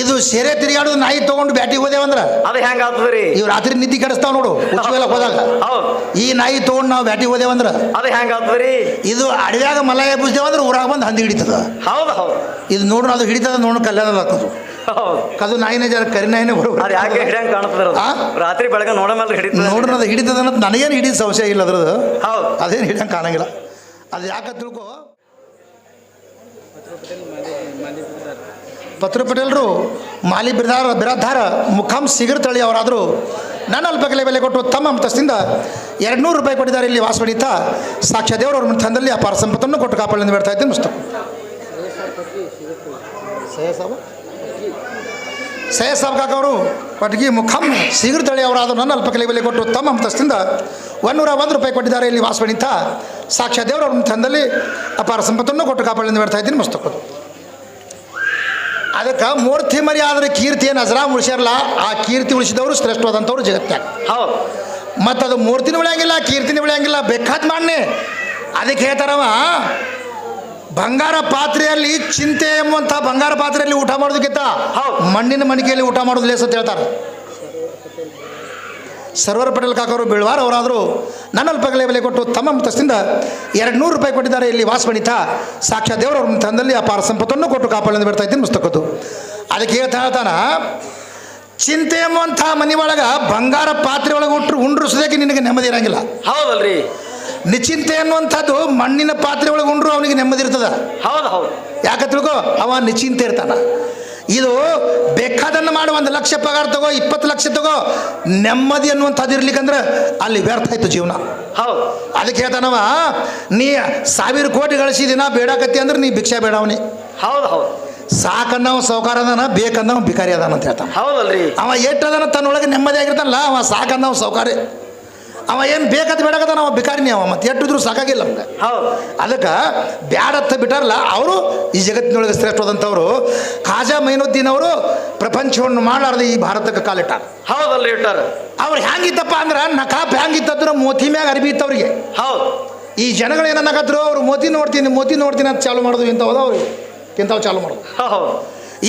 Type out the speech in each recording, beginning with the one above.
ಇದು ಸೆರೆ ತಿರುಗಾಡೋದು ನಾಯಿ ತಗೊಂಡು ಬ್ಯಾಟಿಗೆ ಹೋದೇವಂದ್ರ ಅದು ಹೆಂಗ ಆಗ್ತದ್ರಿ? ಇವ್ ರಾತ್ರಿ ನಿದ್ದೆ ಕೆಡಿಸ್ತಾವ ನೋಡು ಉಚ್ಚಿಗೆಲ್ಲ ಹೋದಾಗ. ಈ ನಾಯಿ ತಗೊಂಡು ನಾವು ಬ್ಯಾಟಿಗೆ ಹೋದೇವಂದ್ರ ಅದು ಹೆಂಗ ಆಗ್ತದ್ರಿ? ಇದು ಅಡವ್ಯಾಗ ಮಲಾಯ ಬುಜ್ದೇವಂದ್ರ ಊರಾಗ ಬಂದು ಹಂದಿ ಹಿಡಿತದ. ಹೌದು ಹೌದು. ಇದು ನೋಡ್ರ ಅದು ಹಿಡಿತದ ನೋಡ್ ಕಲ್ಯಾಣ ಹಾಕೋದು. ಕದು ನಾಯಿನೇ ಜರ ಕರಿ ನಾಯಿನೇ ಬರೋದು. ಅದು ಯಾಕೆ ಹಿಡಿಯಂಗ್ ಕಾಣ್ತದ? ರಾತ್ರಿ ಬೆಳಗ್ಗೆ ನೋಡ ಮೇಲೆ ಹಿಡಿತದ. ನೋಡ್ರ ಅದು ಹಿಡಿತದ ಅನ್ನೋದು ನನಗೇನು ಹಿಡಿದ ಸಂಶಯ ಇಲ್ಲ ಅದ್ರದ್ದು. ಹೌದು, ಅದೇನು ಹಿಡಿಯಂಗೆ ಕಾಣಂಗಿಲ್ಲ. ಅದು ಯಾಕೆ ತಿಳ್ಕೊ. ಪತ್ರ ಪಟೇಲ್ರು ಮಾಲಿ ಬಿರಾದಾರ ಮುಖಾಂ ಸಿಗರ್ ತಳಿ ಅವರಾದರು ನನ್ನ ಅಲ್ಪಕಲೆ ಬೆಲೆ ಕೊಟ್ಟು ತಮ್ಮ ಅಂತಸ್ತಿಂದ 200 ರೂಪಾಯಿ ಕೊಟ್ಟಿದ್ದಾರೆ. ಇಲ್ಲಿ ವಾಸವಡಿತ ಸಾಕ್ಷಾ ದೇವರು ಅವ್ರ ತಂದಲ್ಲಿ ಅಪಾರ ಸಂಪತ್ತನ್ನು ಕೊಟ್ಟು ಕಾಪಾಡಲು ಬೇಡ್ತಾ ಇದ್ದೇನೆ. ಮುಸ್ತು ಸಯ್ಯದ್ ಸಾಬ್ ಕಾಕವರು ಪಟ್ಗಿ ಮುಖಾಂ ಸಿಗರ್ ತಳಿ ಅವರಾದರು ನನ್ನ ಅಲ್ಪಕಲೆ ಬೆಲೆ ಕೊಟ್ಟು ತಮ್ಮ ಅಂತಸ್ತಿಂದ 101 ರೂಪಾಯಿ ಕೊಟ್ಟಿದ್ದಾರೆ. ಇಲ್ಲಿ ವಾಸವಡಿತ ಸಾಕ್ಷಾ ದೇವರು ಅವ್ರ ತಂದಲ್ಲಿ ಅಪಾರ ಸಂಪತ್ತನ್ನು ಕೊಟ್ಟು ಕಾಪಾಡಲು ಬೇಡ್ತಾ ಇದ್ದೀನಿ. ಮುಸ್ತಕೋದು ಅದಕ್ಕೆ ಮೂರ್ತಿ ಮರಿ ಆದರೆ ಕೀರ್ತಿ ಏನು ಹಜರಾ ಉಳಿಸ್ಯಾರಲ್ಲ, ಆ ಕೀರ್ತಿ ಉಳಿಸಿದವರು ಶ್ರೇಷ್ಠವಾದಂಥವ್ರು ಜಗತ್ತಾಗ. ಹೌದು. ಮತ್ತು ಅದು ಮೂರ್ತಿನ ಉಳಿಯಂಗಿಲ್ಲ, ಕೀರ್ತಿನ ಉಳಿಯಂಗಿಲ್ಲ, ಬೇಕಾದ ಮಾಡನೆ. ಅದಕ್ಕೆ ಹೇಳ್ತಾರವ ಬಂಗಾರ ಪಾತ್ರೆಯಲ್ಲಿ ಚಿಂತೆ ಎಂಬಂಥ ಬಂಗಾರ ಪಾತ್ರೆಯಲ್ಲಿ ಊಟ ಮಾಡೋದಕ್ಕಿಂತ ಮಣ್ಣಿನ ಮಣಿಕೆಯಲ್ಲಿ ಊಟ ಮಾಡೋದು ಲೇಸ್ ಅಂತ ಹೇಳ್ತಾರೆ. ಸರ್ವರ್ ಪಟೇಲ್ ಕಾಕವರು ಬೀಳ್ವಾರ ಅವರಾದರು ನನ್ನ ಅಲ್ಪಕಲೆ ಬೆಲೆ ಕೊಟ್ಟು ತಮ್ಮ ತಸ್ತಿಂದ 200 ರೂಪಾಯಿ ಕೊಟ್ಟಿದ್ದಾರೆ. ಇಲ್ಲಿ ವಾಸವಣಿತ ಸಾಕ್ಷಾತ್ ದೇವರು ಅವ್ರ ತಂದಲ್ಲಿ ಅಪಾರ ಸಂಪತ್ತನ್ನು ಕೊಟ್ಟು ಕಾಪಾಡಲು ಬಿಡ್ತಾ ಇದ್ದೀನಿ. ಮುಸ್ತಕದ್ದು ಅದಕ್ಕೆ ಹೇಳ್ತಾನ ಚಿಂತೆ ಎಂಬಂಥ ಮನೆ ಒಳಗೆ ಬಂಗಾರ ಪಾತ್ರೆ ಒಳಗೆ ಉಂಡ್ರು ಸುದಕ್ಕೆ ನಿನಗೆ ನೆಮ್ಮದಿ ಇರಂಗಿಲ್ಲ. ಹೌದಲ್ರಿ. ನಿಚಿಂತೆ ಅನ್ನುವಂಥದ್ದು ಮಣ್ಣಿನ ಪಾತ್ರೆ ಒಳಗೆ ಉಂಡ್ರು ಅವನಿಗೆ ನೆಮ್ಮದಿ ಇರ್ತದ. ಹೌದು ಹೌದು. ಯಾಕೆ ತಿಳ್ಕೊ, ಅವ ನಿಚಿಂತೆ ಇರ್ತಾನ. ಇದು ಬೇಕಾದನ್ನು ಮಾಡು, 1 ಲಕ್ಷ ಪಗಾರ ತಗೋ, 20 ಲಕ್ಷ ತಗೋ, ನೆಮ್ಮದಿ ಅನ್ನುವಂಥದ್ದು ಇರ್ಲಿಕ್ಕಂದ್ರೆ ಅಲ್ಲಿ ವ್ಯರ್ಥ ಆಯ್ತು ಜೀವನ. ಹೌದು. ಅದಕ್ಕೆ ಹೇಳ್ತಾನವ ನೀ 1000 ಕೋಟಿ ಗಳಿಸಿದಿನ ಬೇಡಾಕತ್ತಿ ಅಂದ್ರೆ ನೀ ಭಿಕ್ಷಾ ಬೇಡವನಿ. ಹೌದು ಹೌದು. ಸಾಕನ್ನವ ಸೌಕಾರ ಅದಾನ, ಬೇಕಂದವ ಭಿಕಾರಿ ಅದಾನ ಅಂತ ಹೇಳ್ತಾನ. ಹೌದಲ್ರಿ. ಅವ ಎಟ್ಟದನ ತನ್ನೊಳಗೆ ನೆಮ್ಮದಿ ಆಗಿರ್ತಾನಲ್ಲ, ಅವ ಸಾಕನ್ನವ ಸೌಕಾರಿ. ಅವ ಏನು ಬೇಕಂತ ಬೇಡಕತ್ತ ನಾವು ಭಿಕಾರಿನಿ. ಅವ ಮತ್ತೆ ಎಟ್ಟಿದ್ರು ಸಾಕಾಗಿಲ್ಲ ನಮ್ಗೆ. ಹೌದು. ಅದಕ್ಕೆ ಬ್ಯಾಡತ್ತ ಬಿಟ್ಟಾರಲ್ಲ ಅವರು ಈ ಜಗತ್ತಿನೊಳಗೆ ಶ್ರೇಷ್ಠವಾದಂಥವ್ರು. ಖಾಜಾ ಮೈನುದ್ದೀನ್ ಅವರು ಪ್ರಪಂಚವನ್ನು ಮಾಡಲಾರ್ದು ಈ ಭಾರತಕ್ಕೆ ಕಾಲಿಟ್ಟಾರ. ಹೌದಲ್ರಿ ಇಟ್ಟಾರ. ಅವ್ರು ಹೆಂಗಿತ್ತಪ್ಪ ಅಂದ್ರೆ ನಕಾಪ್ ಹೆಂಗಿತ್ತಂದ್ರೆ ಮೋತಿ ಮ್ಯಾಗ ಅರ್ಬಿ ಇತ್ತವ್ರಿಗೆ. ಹೌದು. ಈ ಜನಗಳು ಏನನ್ನಾಕತ್ರು, ಅವ್ರು ಮೋತಿ ನೋಡ್ತೀನಿ ಅಂತ ಚಾಲು ಮಾಡೋದು ಇಂಥವ್ದು, ಅವ್ರಿಗೆ ಇಂಥವು ಚಾಲು ಮಾಡೋದು.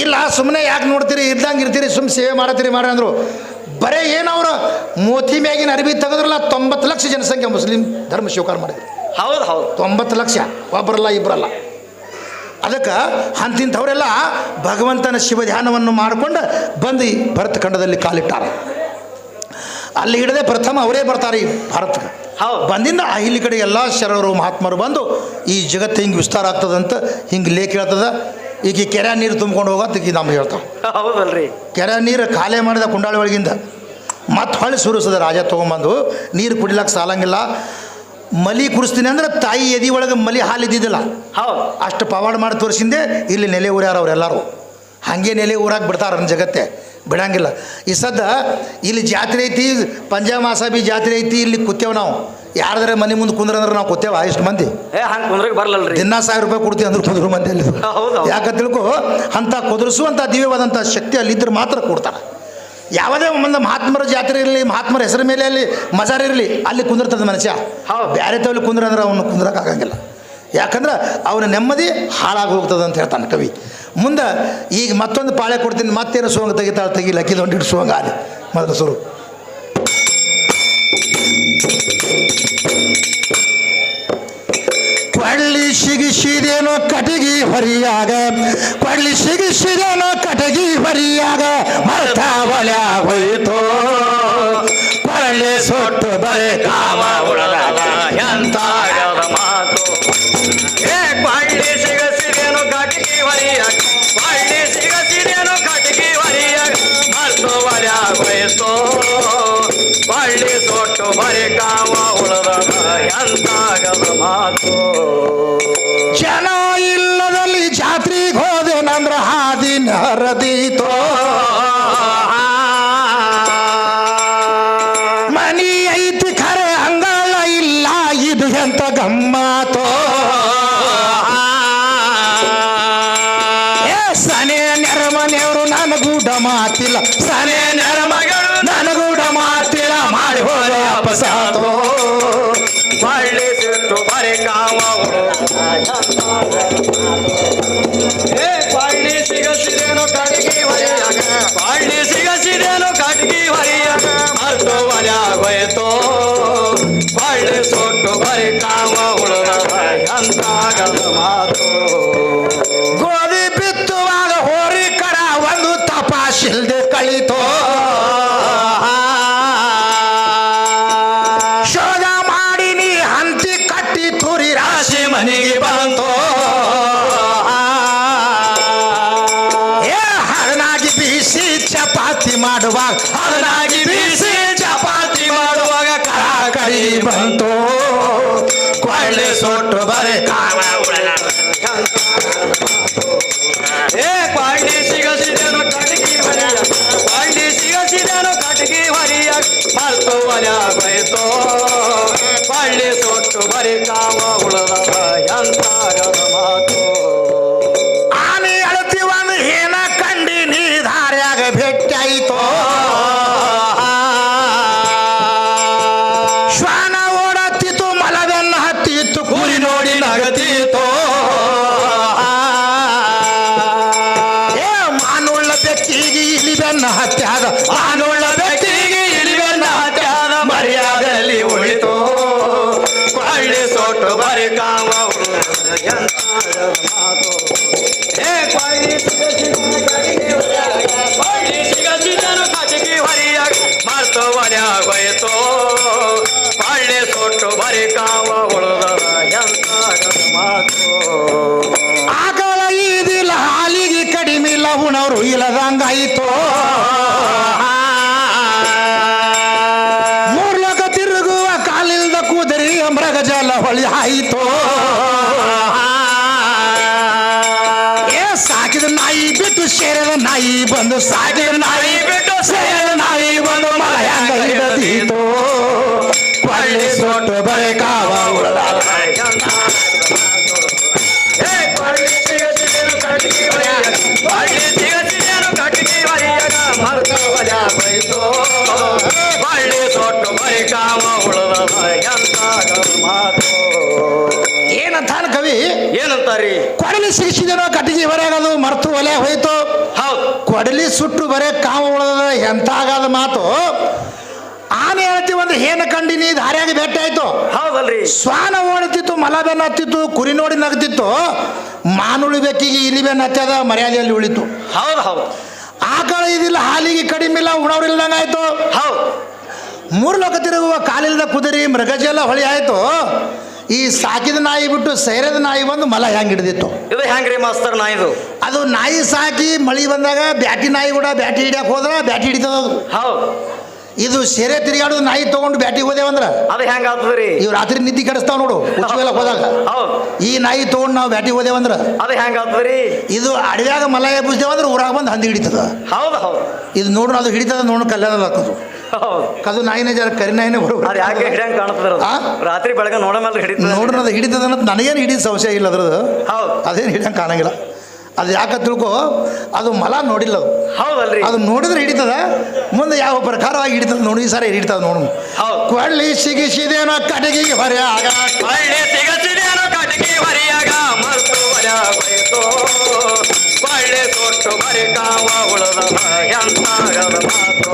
ಇಲ್ಲ ಸುಮ್ಮನೆ ಯಾಕೆ ನೋಡ್ತೀರಿ, ಇದ್ದಂಗೆ ಇರ್ತೀರಿ, ಸುಮ್ಮನೆ ಸೇವೆ ಮಾಡತ್ತೀರಿ ಮಾಡ್ರಿ ಅಂದರು. ಬರೇ ಏನವ್ರು ಮೋತಿ ಮ್ಯಾಗಿನ ಅರಿವಿ ತೆಗೆದ್ರಲ್ಲ 90 ಲಕ್ಷ ಜನಸಂಖ್ಯೆ ಮುಸ್ಲಿಂ ಧರ್ಮ ಸ್ವೀಕಾರ ಮಾಡಿದ್ರು. ಹೌದು ಹೌದು. 90 ಲಕ್ಷ, ಒಬ್ಬರಲ್ಲ ಇಬ್ಬರಲ್ಲ. ಅದಕ್ಕೆ ಅಂತಿಂಥವರೆಲ್ಲ ಭಗವಂತನ ಶಿವ ಧ್ಯಾನವನ್ನು ಮಾಡಿಕೊಂಡು ಬಂದು ಈ ಭರತ ಖಂಡದಲ್ಲಿ ಕಾಲಿಟ್ಟಾರ. ಅಲ್ಲಿ ಹಿಡದೆ ಪ್ರಥಮ ಅವರೇ ಬರ್ತಾರೆ ಈ ಭಾರತಕ್ಕೆ. ಬಂದಿಂದ ಇಲ್ಲಿ ಕಡೆ ಎಲ್ಲ ಶರಣರು ಮಹಾತ್ಮರು ಬಂದು ಈ ಜಗತ್ತು ಹಿಂಗೆ ವಿಸ್ತಾರ ಆಗ್ತದಂತ ಹಿಂಗೆ ಲೇಖ ಹೇಳ್ತದ. ಈಗ ಕೆರೆ ನೀರು ತುಂಬ್ಕೊಂಡು ಹೋಗತ್ತೆ ಈಗ ನಮ್ಗೆ ಹೇಳ್ತಾವೆ. ಹೌದಲ್ರಿ. ಕೆರೆ ನೀರು ಖಾಲಿ ಮಾಡಿದ ಕುಂಡಾಳಿ ಒಳಗಿಂದ ಮತ್ತೆ ಹೊಳ್ಳಿ ಸುರಿಸದ ರಾಜ ತೊಗೊಂಬಂದು ನೀರು ಕುಡಿಲಕ್ಕೆ ಸಾಲಂಗಿಲ್ಲ. ಮಲಿ ಕುಡಿಸ್ತೀನಿ ಅಂದ್ರೆ ತಾಯಿ ಎದಿ ಒಳಗೆ ಮಲಿ ಹಾಲು ಇದ್ದಿದ್ದಿಲ್ಲ, ಅಷ್ಟು ಪವಾಡ ಮಾಡಿ ತೋರಿಸಿಂದೆ ಇಲ್ಲಿ ನೆಲೆ ಊರ್ಯಾರ ಅವರೆಲ್ಲರೂ. ಹಾಗೆ ನೆಲೆ ಊರಾಗ ಬಿಡ್ತಾರ ನನ್ನ ಜಗತ್ತೆ, ಬಿಡಂಗಿಲ್ಲ. ಈ ಸದ್ದ ಇಲ್ಲಿ ಜಾತ್ರೆ ಐತಿ, ಪಂಜಾಮಾಸಾಬಿ ಜಾತ್ರೆ ಐತಿ, ಇಲ್ಲಿ ಕೂತೇವೆ ನಾವು. ಯಾರ್ದಾರೆ ಮನೆ ಮುಂದೆ ಕುಂದ್ರಂದ್ರೆ ನಾವು ಕೂತೇವ ಇಷ್ಟು ಮಂದಿ. ಹಂಗೆ ಕುಂದ್ರಕ್ಕೆ ಬರಲ್ಲ. ದಿನ 1000 ರೂಪಾಯಿ ಕೊಡ್ತೀವಿ ಅಂದ್ರೆ ಕುಂದ್ರು ಮಂದಿ ಅಲ್ಲಿ. ಯಾಕೆ ತಿಳ್ಕೊ, ಅಂಥ ಕುದುರಿಸುವಂಥ ದಿವ್ಯವಾದಂಥ ಶಕ್ತಿ ಅಲ್ಲಿದ್ದರೆ ಮಾತ್ರ ಕೊಡ್ತಾರೆ. ಯಾವುದೇ ಒಂದು ಮಹಾತ್ಮರ ಜಾತ್ರೆ ಇರಲಿ, ಮಹಾತ್ಮರ ಹೆಸರ ಮೇಲೆ ಅಲ್ಲಿ ಮಜಾರ್ ಇರಲಿ, ಅಲ್ಲಿ ಕುಂದಿರ್ತದೆ ಮನುಷ್ಯ. ಬೇರೆ ತವಲ್ಲಿ ಕುಂದ್ರಂದ್ರೆ ಅವನು ಕುಂದ್ರಕ್ಕಾಗಂಗಿಲ್ಲ. ಯಾಕಂದ್ರೆ ಅವನ ನೆಮ್ಮದಿ ಹಾಳಾಗಿ ಹೋಗ್ತದೆ ಅಂತ ಹೇಳ್ತಾನೆ ಕವಿ. ಮುಂದೆ ಈಗ ಮತ್ತೊಂದು ಪಾಳೆ ಕೊಡ್ತೀನಿ, ಮತ್ತೇನು ಸೋಂಗ ತೆಗಿಲ್ಲ, ಅಕ್ಕಿದ ಹೊಂಟಿಟ್ಟು ಸೋಂಗ ಅಲ್ಲಿ ಮೊದಲು ಸುರು. ಕೊಳ್ಳಿ ಸಿಗಿಸಿದೇನೋ ಕಟಗಿ ಹೊರಿಯಾಗ, ಕೊಳ್ಳಿ ಸಿಗಿಸಿದೇನೋ ಕಟಗಿ ಹೊರಿಯಾಗ, ಮರ್ತ ಒಳ್ಯ ಹೋಯಿತೋ ಕೊಳ್ಳಿ ಸೊಟ್ಟು ಬರೆ ಕಾಮ ಉಳದಾಗ ಎಂತ ಮಾತು. ಕೊಳ್ಳಿ ಸಿಗಸಿದೇನೋ ಕಟಗಿ ಹೊರಿಯಾಗ, ಕೊಳ್ಳಿ ಸಿಗಸಿದೇನೋ ಕಟಗಿ ಹೊರಿಯಾಗ, ಮರ್ತ ಒಳ್ಯ ಹೋಯಿತೋ ಕೊಳ್ಳಿ ಸೊಟ್ಟು ಬರೆ ಕಾಮ ಉಳದಾಗ ಎಂತಾಗದ ಮಾತು. ಜನ ಇಲ್ಲದಲ್ಲಿ ಜಾತ್ರೆಗೆ ಹೋದೆನಂದ್ರ ಹಾದಿ ಹರದೀತೋ, ಮನಿ ಐತಿ ಖರೆ ಅಂಗಳ ಇಲ್ಲ, ಇದು ಎಂತ ಗಮ್ಮತೋ. ಸನೆ ನೆರಮನೆಯವರು ನನಗೂಡ ಮಾತಿಲ್ಲ, ಸನೆ ನೆರಮಗಳು ನನಗೂಡ ಮಾತಿಲ್ಲ, ಮಾಡಿ ಹೋದ ಅಪಸಾತೋ ಕೊಳ್ಳಿ ಸಿಟ್ಟು ಬರೆ ಕಾಮ ಕೊಳ್ಳಿ ಸಿಗಸಿದೇನೋ ಕಡೆಗೆ ಹೋಯ್ತು ಒಳ್ಳೆ ಸೊಟ್ಟು ಬರೀ ಕಾಮ ಉಳಿದದ ಎಂತಾಗದ ಮಾತು ಗೋಧಿ ಬಿತ್ತುವಾಗ ಹೋರಿ ಕರ ಒಂದು ತಪಾಸಿಲ್ದೆ ಕಳಿತೋ ಶೋಧ ಮಾಡಿ ನೀ ಹಂತಿ ಕಟ್ಟಿ ತುರಿ ರಾಶಿ ಮನೆಗೆ ಬಂತು ಹರನಾಗಿ ಬೀಸಿ ಚಪಾತಿ ಮಾಡುವಾಗ ಹರನಾಗಿ ಬೀಸಿ ಚಪಾತಿ ಮಾಡುವಾಗ ಕರಿ ಬಂತು ಒಳ್ಳೆ ಸೊಟ್ಟು ಬರೀ ಕಾಮ ಉಳಿದದ ಕ್ವಾಂಡಿ ಸಿಗಸಿದನು ಕಟಗಿ ಹೊರಿಯ ಕ್ವಾಂಡಿ ಸಿಗಸಿದನು ಕಟಗಿ ಹೊರಿಯ ಮರ್ತು ಒಲೆಯಾಗೋಯ್ತು ಒಳ್ಳೆ ಸೊಟ್ಟು ಬರೀ ಕಾಮ ಉಳಿದದ ಎಂತಾಗದ ಮಾತು ಆನೆ ಅಳತಿ ಒಂದು ಏನ ಕಂಡಿ ನೀ ದಾರ್ಯಾಗ ಭೇಟಿಯಾಯಿತೋ ಶ್ವಾನ ಓಡತ್ತಿತ್ತು ಮಲವೆನ್ನ ಹತ್ತಿತ್ತು ಕುರಿ ನೋಡಿ ನಗತೀತೋ ಏ ಮಾನುಳ್ಳ ಬೆಕ್ಕಿಗೆ ಇಲ್ಲಿ ಬೆನ್ನ ಹತ್ಯಾದ ಆನುಳ್ಳ ವ್ಯಕ್ತಿಗೆ ಇಳಿವೆನ್ನ ಹತ್ಯಾದ ಮರ್ಯಾದೆಯಲ್ಲಿ ಉಳಿತು ಒಳ್ಳೆ ಸೊಟ್ಟು ಬರೀ ಕಾಮ ಉಳಿದದ ಎಂತಾಗದ ಮಾತು ಕ್ವಾಂಡಿ ಸಿಗಸಿದನು ಕಟಗಿ ಹೊರಿಯ ಮರ್ತು ಒಲೆಯಾಗೋಯ್ತು ಒಳ್ಳೆ ಸೊಟ್ಟು ಬರೀ ಕಾಮ ಉಳಿದದ ಎಂತಾಗದ ಮಾತು ಆಕಳ ಈದಿಲ್ಲ ಹಾಲಿಗೆ ಕಡಿಮೆ ಇಲ್ಲ ಉಣವ್ರು ಇಲ್ಲದಂಗಾಯಿತೋ ಮೂರ್ಲಕ ತಿರುಗುವ ಕಾಲಿಲ್ದ ಕುದುರೆ ಮೃಗಜಲ ಹೊಳಿ ಆಯಿತೋ ಏ ಸಾಕಿದ ನಾಯಿ ಬಿಟ್ಟು ಸೇರಿದ ನಾಯಿ ಬಂದು ಸಾಕಿದ ನಾಯಿ ಬಿಟ್ಟು ಸೇರಿದ ನಾಯಿ ಬಂದು ಮಗ ಹೆಂಗ ಹಿಡದೀತೋ ಒಳ್ಳೆ ಸೊಟ್ಟು ಬರೆ ಕಾವ ಉಳದ ಒಳ್ಳೆ ಸೊಟ್ಟು ಬರೀ ಕಾಮ ಉಳಿದದ ಎಂತಾಗದ ಮಾತು ಏನಂತಾನ ಕವಿ ಏನಂತಾರಿ ಕೊಡಲಿ ಸಿಗಿಸಿದನೋ ಕಟ್ಟಿಗೆ ಹೊರಗದು ಮರ್ತು ಒಲೆ ಹೋಯ್ತು ಹೌದು ಕೊಡಲಿ ಸುಟ್ಟು ಬರೇ ಕಾಮ ಉಳದ ಎಂತಾಗದ ಮಾತು ಆನೆ ಹೇಳ್ತಿ ಒಂದು ಹೇನ ಕಂಡಿನಿ ದಾರ್ಯಾಗ ಭೇಟಿ ಆಯ್ತು ಹೌದಲ್ರಿ ಶ್ವಾನ ಓಡುತ್ತಿತ್ತು ಮಲ ಬೆನ್ನ ಹತ್ತಿತ್ತು ಕುರಿ ನೋಡಿ ನಗ್ತಿತ್ತು ಮಾನುಳಿ ಬೆಕ್ಕಿಗೆ ಇಲಿ ಬೆನ್ನ ಹತ್ತದ ಮರ್ಯಾದೆಯಲ್ಲಿ ಉಳಿತು ಹೌದು ಹೌದು ಆಕಳ ಇದಿಲ್ಲ ಹಾಲಿಗೆ ಕಡಿಮೆ ಇಲ್ಲ ಉಣವ್ರಿಲ್ದಂಗಾಯ್ತು ಹೌದು ಮೂರು ಲೋಕ ತಿರುಗುವ ಕಾಲಿಲ್ದ ಕುದುರಿ ಮೃಗಜಲ ಹೊಳಿ ಆಯ್ತು ಈ ಸಾಕಿದ ನಾಯಿ ಬಿಟ್ಟು ಸೇರದ ನಾಯಿ ಬಂದು ಮಲ ಹೆಂಗ್ ಹಿಡಿದಿತ್ತು ಇದು ಹೆಂಗ್ರಿ ಮಾಸ್ತರ್ ನಾ ಇದು ಅದು ನಾಯಿ ಸಾಕಿ ಮಳಿ ಬಂದಾಗ ಬ್ಯಾಟಿ ನಾಯಿ ಕೂಡ ಬ್ಯಾಟಿ ಹಿಡಿಯಕ್ಕೆ ಹೋದ್ರ ಬ್ಯಾಟಿ ಹಿಡಿತದ ಅದು. ಹೌದು ಇದು ಸೆರೆ ತಿರುಗಾಡೋದು ನಾಯಿ ತಗೊಂಡು ಬ್ಯಾಟಿಗೆ ಹೋದೇವಂದ್ರ ಅದು ಹೆಂಗ ಆಗ್ತದ್ರಿ ಇವ್ ರಾತ್ರಿ ನಿದ್ದೆ ಕೆಡಿಸ್ತಾವ ನೋಡು ಹುಚ್ಚುವೆಲ್ಲ ಹೋದಾಗ ಹೌದು ಈ ನಾಯಿ ತಗೊಂಡು ನಾವು ಬ್ಯಾಟಿಗೆ ಹೋದೇವಂದ್ರ ಅದು ಹೆಂಗ ಆಗ್ತದ್ರಿ ಇದು ಅಡವ್ಯಾಗ ಮಲ ಎಬ್ಬಿಸ್ತೇವಂದ್ರೆ ಊರಾಗ ಬಂದು ಹಂದಿ ಹಿಡಿತದ ಹೌದು ಹೌದು ಇದು ನೋಡ್ರಿ ಅದು ಹಿಡಿತದ ನೋಡು ಕಲ್ಯಾಣ ಹಾಕೋದು ಹೌದು ಕದು ನಾಯಿನೇ ಜರ ಕರಿ ನಾಯಿನೇ ಅದು ಯಾಕೆ ಬರೋದು ಹಿಡಿಯಂಗ್ ಕಾಣ್ತದ್ರ ಆ? ರಾತ್ರಿ ಬೆಳಗ್ಗೆ ನೋಡ ಮೇಲೆ ಹಿಡಿತದ ನೋಡ್ರಿ ಅದು ಹಿಡಿತದ ಅನ್ನೋದು ನನಗೇನು ಹಿಡಿದ ಸಂಶಯ ಇಲ್ಲ ಅದ್ರದ್ದು ಹೌದು ಅದೇನು ಹಿಡಿಯಂಗೆ ಕಾಣಂಗಿಲ್ಲ ಅದು ಯಾಕೆ ತಿಳ್ಕೊ ಅದು ಮಲ ನೋಡಿಲ್ಲ ಅದು ಹೌದಲ್ರಿ ಅದು ನೋಡಿದ್ರೆ ಹಿಡಿತದ ಮುಂದೆ ಯಾವ ಪ್ರಕಾರವಾಗಿ ಹಿಡಿತದ ನೋಡಿ ಈ ಸಾರಿ ಹಿಡಿತದ ನೋಡು ಹೌದು ಕೊಳ್ಳಿ ಸಿಗಿಸಿದೇನೋ ಕಟಗಿಗೆ ಹೊರೆ ಆಗ ಒಳ್ಳೆ ಸಿಗಸಿದೇನು ಕಟಗಿ ಹೊರಿಯಾಗ ಮರ್ತು ಒಲೆಯಾಗೋಯ್ತು ಒಳ್ಳೆ ಸೊಟ್ಟು ಬರೀ ಕಾಮ ಉಳದದ ಎಂತಾಗದ ಮಾತು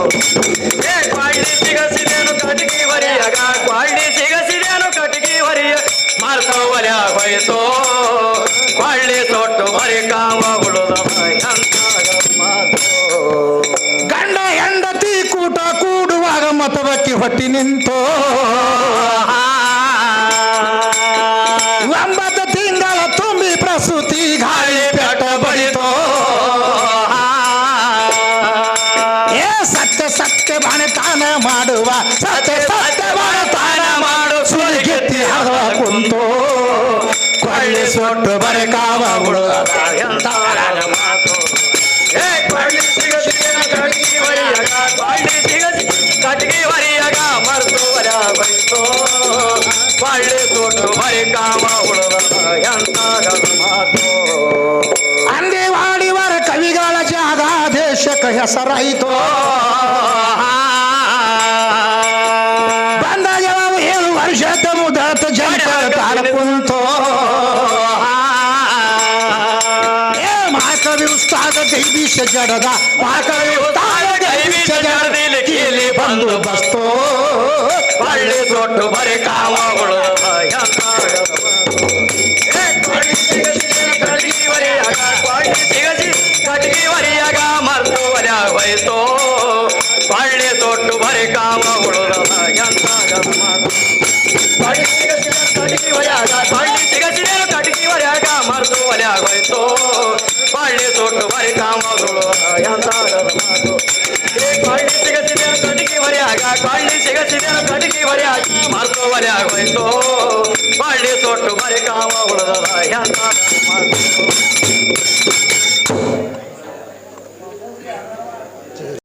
ಒಳ್ಳೆ ಸಿಗಸಿದೇನು ಕಟಗಿ ಹೊರಿಯಾಗ ಒಳ್ಳೆ ಸಿಗಸಿದೇನು ಕಟಗಿ ಹೊರಿಯ ಮರ್ತು ಒಲೆಯಾಗೋಯ್ತು ಒಳ್ಳೆ ಸೊಟ್ಟು ಬರೀ ಕಾಮ ಉಳದದ ಎಂತಾಗದ ಮಾತು ಗಂಡ ಹೆಂಡತಿ ಕೂಟ ಕೂಡುವಾಗ ಮತವಕ್ಕಿ ಹೊಟ್ಟಿ ನಿಂತು 9 ತಿಂಗಳ ತುಂಬಿ ಪ್ರಸೂತಿ ಗಾಳಿ ಪೆಟ್ಟ ಬಡಿತೋ ಏ ಸತ್ಯ ಸತ್ಯ ಬಾಣತಾನ ಮಾಡುವ ಸತ್ಯ ಸತ್ಯ ಬಾಣತಾನ ಮಾಡು ಸುಲಿಗೆತ್ತಿ ಹರವ ಕುಂತು ಕೊಳ್ಳಿ ಸೊಟ್ಟು ಬರೆ ಕಾವ ಉಳುವ ಎಂತಾಗದ ಮಾತು ಕೊಳ್ಳಿ ಸಿಗಸಿದೇನು ಕಟಗಿ ಹೊರಿಯಾಗ ಕೊಳ್ಳಿ ಸಿಗಸಿ ಕಟಗಿ ಹೊರಿಯಾಗ ಮರ್ತು ಒಲೆಯಾಗೋಯ್ತು ಒಳ್ಳೆ ಸೊಟ್ಟು ಬರೀ ಕಾಮ ಉಳದದ ಎಂತಾಗದ ಮಾತು ಅಂದೇವಾಡಿವರ ಕವಿಗಳ ಜಾಗ ದೇಶಕ್ಕೆ ಹೆಸರಾಯಿತು ಬಂದಾಗ 7 ವರ್ಷದ ಮುದತ ಜನ ಕಾಲ ಕುಂತು ಏ ಮಾಕವಿ ಉಸ್ತಾದ ಕೈ ವಿಷ ಜಡದ ಪಾಕಳು ತಾಳದೆ ವಿಷ ಜಡದಿಲಿ ಕೀಲಿ ಬಂದು ಬಸ್ತೋ ಹಳ್ಳಿ ಸೊಟ್ಟು ಬರೀ ಕಾಮಗಳು ಕಟಗಿ ವರಿಯಾಗ ಮರ್ತು ಒಲ್ಯಾಗ ಹೋಯ್ತು ಹಳ್ಳಿ ಸೊಟ್ಟು ಬರೀ ಕಾಮಗಳು ಹಳ್ಳಿ ಸಿಗಸಿದೇನು ಕಟಗಿ ವರಿಯಾಗ ಮರ್ತು ಒಲ್ಯಾಗ ಹೋಯ್ತು ಹಳ್ಳಿ ಸೊಟ್ಟು ಬರೀ ಕಾಮಗಳು ಎಂತ ಮಾತು ಹಳ್ಳಿ ಸಿಗಸಿದೇನು ಕಟಗಿ ವರಿಯಾಗ ಹಳ್ಳಿ ಸಿಗಸಿದೇನು ಕಟಗಿ ವರಿಯಾಗ ಮರ್ತು ಒಲ್ಯಾಗ ಹೋಯ್ತು ಹಳ್ಳಿ ಸೊಟ್ಟು ಬರೀ ಕಾಮ ಉಳಿದದ ಎಂತ ಮಾತು